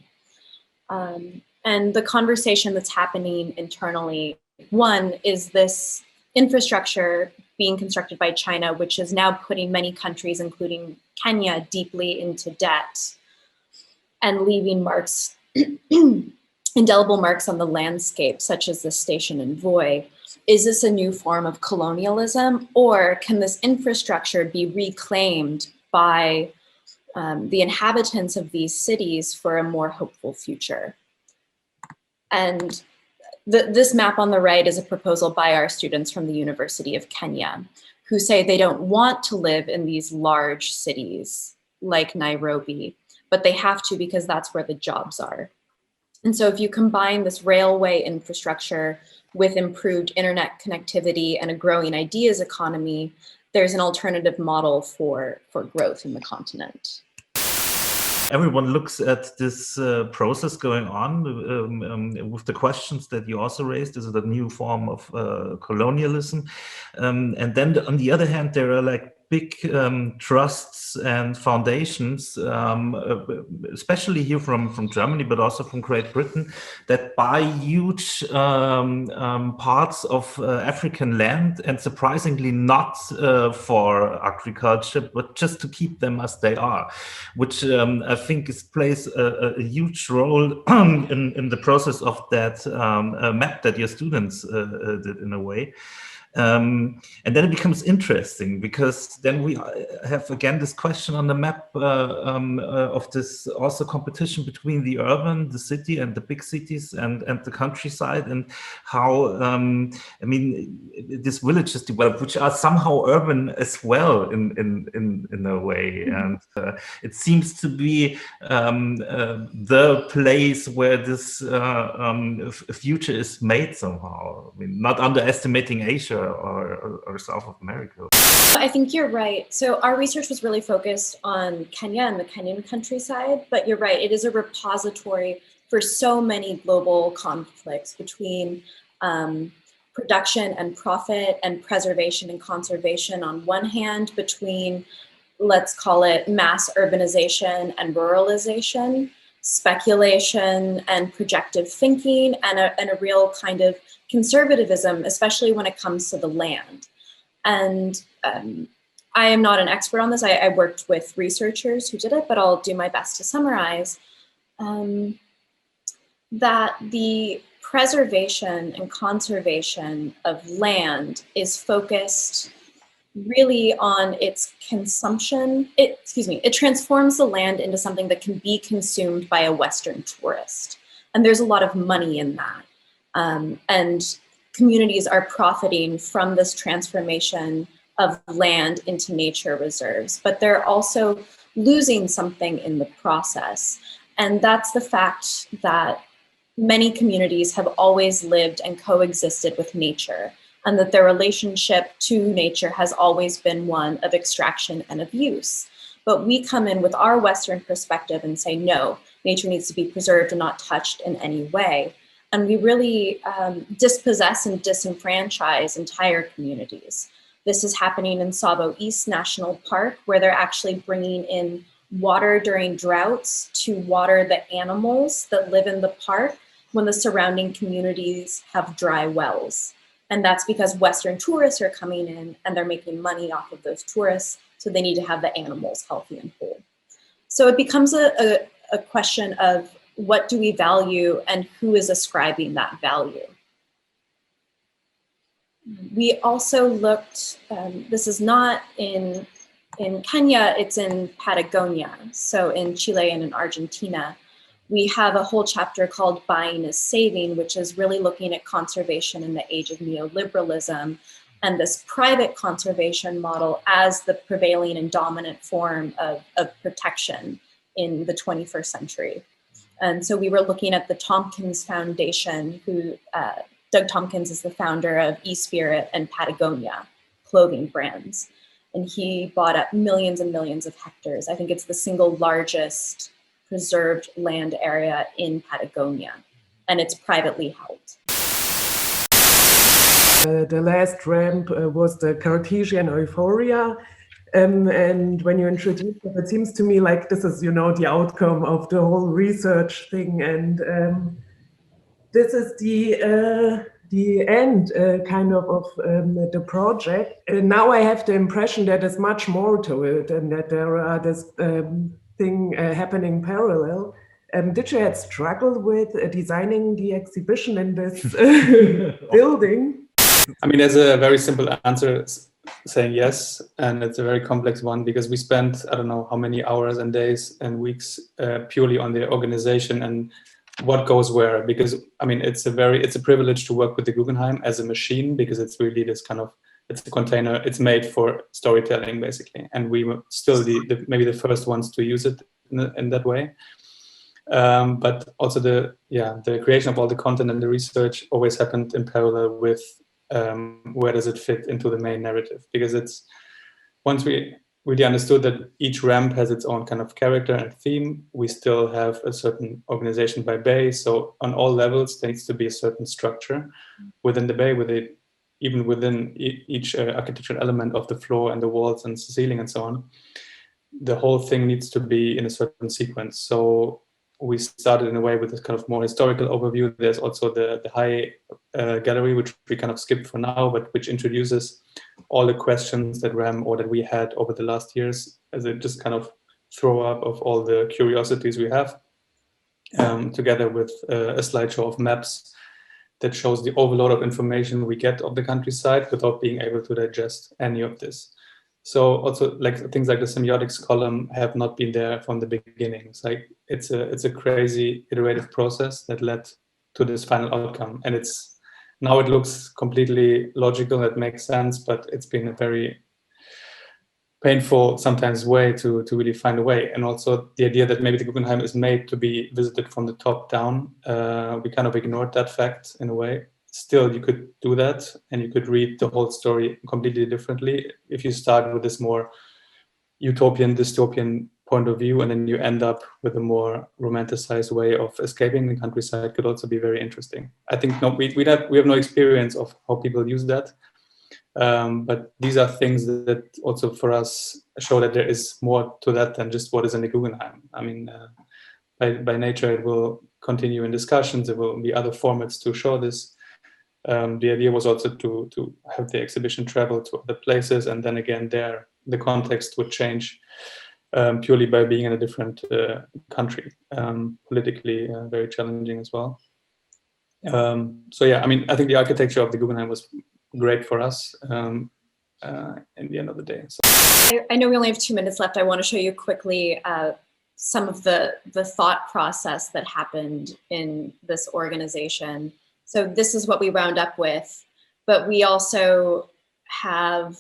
And the conversation that's happening internally, one is this infrastructure being constructed by China, which is now putting many countries, including Kenya, deeply into debt and leaving marks, indelible marks on the landscape, such as the station in Voi. Is this a new form of colonialism, or can this infrastructure be reclaimed by the inhabitants of these cities for a more hopeful future? And this map on the right is a proposal by our students from the University of Kenya, who say they don't want to live in these large cities like Nairobi, but they have to because that's where the jobs are. And so if you combine this railway infrastructure with improved internet connectivity and a growing ideas economy, there's an alternative model for growth in the continent. Everyone looks at this process going on with the questions that you also raised. Is it a new form of colonialism? And then on the other hand, there are like big trusts and foundations, especially here from Germany, but also from Great Britain, that buy huge parts of African land, and surprisingly not for agriculture, but just to keep them as they are, which I think plays a huge role in the process of that map that your students did in a way. And then it becomes interesting, because then we have again this question on the map of this also competition between the urban, the city, and the big cities, and the countryside, and how I mean these villages develop, which are somehow urban as well in a way, and it seems to be the place where this future is made somehow. I mean, not underestimating Asia or South of America. I think you're right. So our research was really focused on Kenya and the Kenyan countryside, but you're right, it is a repository for so many global conflicts between production and profit, and preservation and conservation on one hand, between, let's call it, mass urbanization and ruralization, speculation and projective thinking, and a real kind of conservatism, especially when it comes to the land. And I am not an expert on this. I worked with researchers who did it, but I'll do my best to summarize that the preservation and conservation of land is focused really on its consumption. It transforms the land into something that can be consumed by a Western tourist. And there's a lot of money in that. And communities are profiting from this transformation of land into nature reserves, but they're also losing something in the process. And that's the fact that many communities have always lived and coexisted with nature, and that their relationship to nature has always been one of extraction and of use. But we come in with our Western perspective and say, no, nature needs to be preserved and not touched in any way. And we really dispossess and disenfranchise entire communities. This is happening in Tsavo East National Park, where they're actually bringing in water during droughts to water the animals that live in the park when the surrounding communities have dry wells. And that's because Western tourists are coming in and they're making money off of those tourists, so they need to have the animals healthy and whole. So it becomes a question of what do we value and who is ascribing that value. We also looked, this is not in Kenya, it's in Patagonia, so in Chile and in Argentina. We have a whole chapter called Buying is Saving, which is really looking at conservation in the age of neoliberalism and this private conservation model as the prevailing and dominant form of protection in the 21st century. And so we were looking at the Tompkins Foundation, who Doug Tompkins is the founder of eSpirit and Patagonia clothing brands. And he bought up millions and millions of hectares. I think it's the single largest preserved land area in Patagonia, and it's privately held. The last ramp was the Cartesian euphoria. And when you introduce it, it seems to me like this is, you know, the outcome of the whole research thing. And this is the end kind of the project. And now I have the impression that there's much more to it and that there are this thing happening parallel. Did you have struggle with designing the exhibition in this building? I mean, there's a very simple answer saying yes, and it's a very complex one because we spent, I don't know how many hours and days and weeks purely on the organization and what goes where, because I mean, it's a privilege to work with the Guggenheim as a machine, because it's really this kind of, it's a container, it's made for storytelling basically. And we were still maybe the first ones to use it in that way. But also the creation of all the content and the research always happened in parallel with where does it fit into the main narrative? Because it's, once we really understood that each ramp has its own kind of character and theme, we still have a certain organization by bay. So on all levels, there needs to be a certain structure within the bay, even within each architectural element of the floor and the walls and the ceiling and so on. The whole thing needs to be in a certain sequence. So we started in a way with this kind of more historical overview. There's also the high gallery, which we kind of skipped for now, but which introduces all the questions that we had over the last years, as a just kind of throw up of all the curiosities we have, together with a slideshow of maps that shows the overload of information we get of the countryside without being able to digest any of this. So also like things like the semiotics column have not been there from the beginning. It's like it's a crazy iterative process that led to this final outcome. And now it looks completely logical, it makes sense, but it's been a very painful sometimes way to really find a way. And also the idea that maybe the Guggenheim is made to be visited from the top down. We kind of ignored that fact in a way. Still, you could do that and you could read the whole story completely differently if you start with this more utopian, dystopian point of view, and then you end up with a more romanticized way of escaping the countryside. Could also be very interesting. I think we have no experience of how people use that, but these are things that also for us show that there is more to that than just what is in the Guggenheim. I mean, by nature, it will continue in discussions. There will be other formats to show this. The idea was also to have the exhibition travel to other places, and then again the context would change purely by being in a different country, politically very challenging as well. So yeah, I mean, I think the architecture of the Guggenheim was great for us in the end of the day. So. I know we only have 2 minutes left. I want to show you quickly some of the thought process that happened in this organization. So this is what we wound up with, but we also have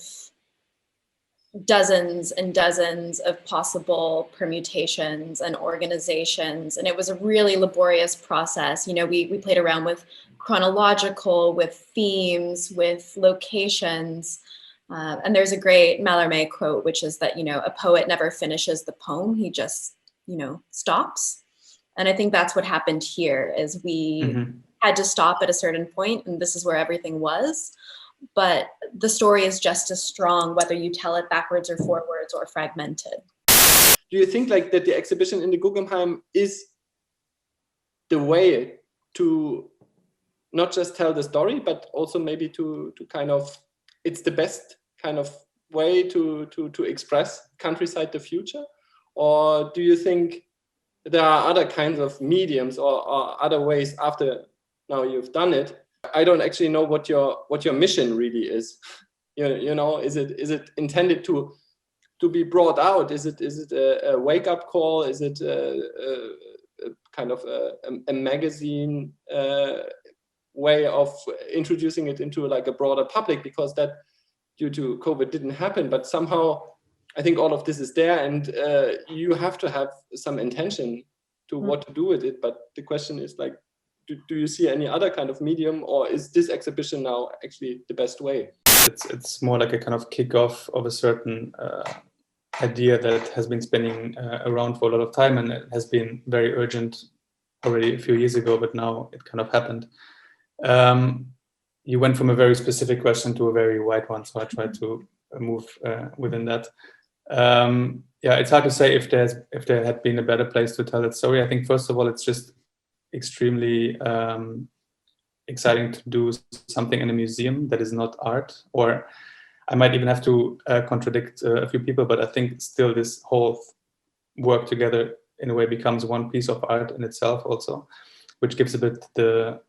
dozens and dozens of possible permutations and organizations. And it was a really laborious process. You know, we played around with chronological, with themes, with locations. And there's a great Mallarmé quote, which is that, you know, a poet never finishes the poem, he just, you know, stops. And I think that's what happened here, is we had to stop at a certain point, and this is where everything was. But the story is just as strong, whether you tell it backwards or forwards or fragmented. Do you think like that the exhibition in the Guggenheim is the way to not just tell the story, but also maybe to kind of, it's the best kind of way to express countryside, the future? Or do you think there are other kinds of mediums or other ways after now you've done it? I don't actually know what your mission really is. You know, is it intended to be brought out? Is it a wake up call? Is it a kind of a magazine way of introducing it into like a broader public? Because that due to COVID didn't happen, but somehow I think all of this is there, and you have to have some intention to what to do with it. But the question is like, do you see any other kind of medium, or is this exhibition now actually the best way? It's more like a kind of kickoff of a certain idea that has been spinning around for a lot of time, and it has been very urgent already a few years ago, but now it kind of happened. You went from a very specific question to a very wide one, so I tried to move within that. Yeah, it's hard to say if there had been a better place to tell that story. I think first of all, it's just extremely exciting to do something in a museum that is not art. Or I might even have to contradict a few people, but I think still this whole work together in a way becomes one piece of art in itself also, which gives a bit the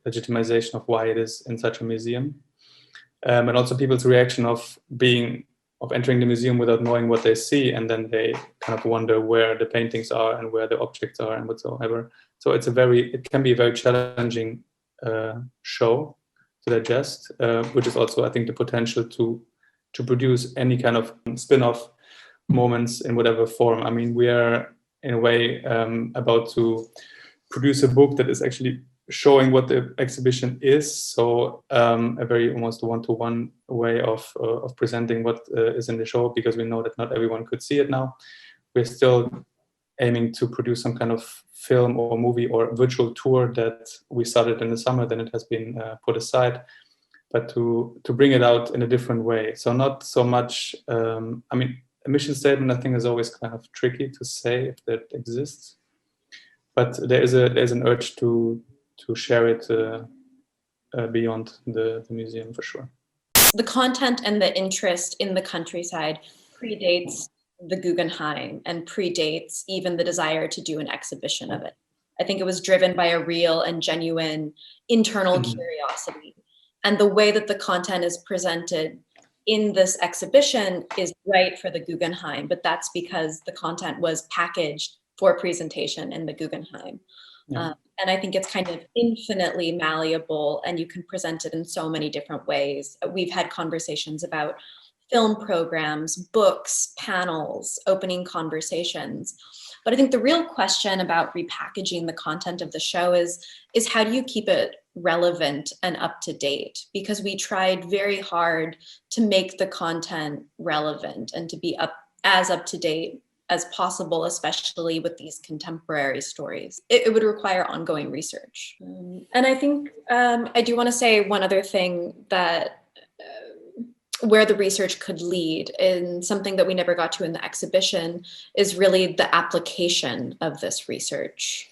legitimization of why it is in such a museum. And also people's reaction of entering the museum without knowing what they see, and then they kind of wonder where the paintings are and where the objects are and whatsoever. So it can be a very challenging show to digest, which is also, I think, the potential to produce any kind of spin-off moments in whatever form. I mean, we are in a way about to produce a book that is actually showing what the exhibition is. So a very almost one-to-one way of presenting what is in the show, because we know that not everyone could see it now. We're still aiming to produce some kind of film or movie or virtual tour that we started in the summer, then it has been put aside, but to bring it out in a different way. So not so much, I mean, a mission statement I think is always kind of tricky to say if that exists, but there's an urge to share it beyond the museum for sure. The content and the interest in the countryside predates the Guggenheim and predates even the desire to do an exhibition of it. I think it was driven by a real and genuine internal curiosity. And the way that the content is presented in this exhibition is right for the Guggenheim, but that's because the content was packaged for presentation in the Guggenheim. Yeah. And I think it's kind of infinitely malleable, and you can present it in so many different ways. We've had conversations about film programs, books, panels, opening conversations. But I think the real question about repackaging the content of the show is how do you keep it relevant and up to date? Because we tried very hard to make the content relevant and to be as up to date as possible, especially with these contemporary stories. It would require ongoing research. And I think I do want to say one other thing that where the research could lead, and something that we never got to in the exhibition, is really the application of this research.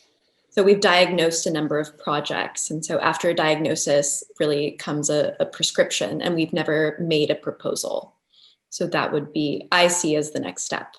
So we've diagnosed a number of projects, and so after a diagnosis really comes a prescription, and we've never made a proposal. So that would be, I see as the next step.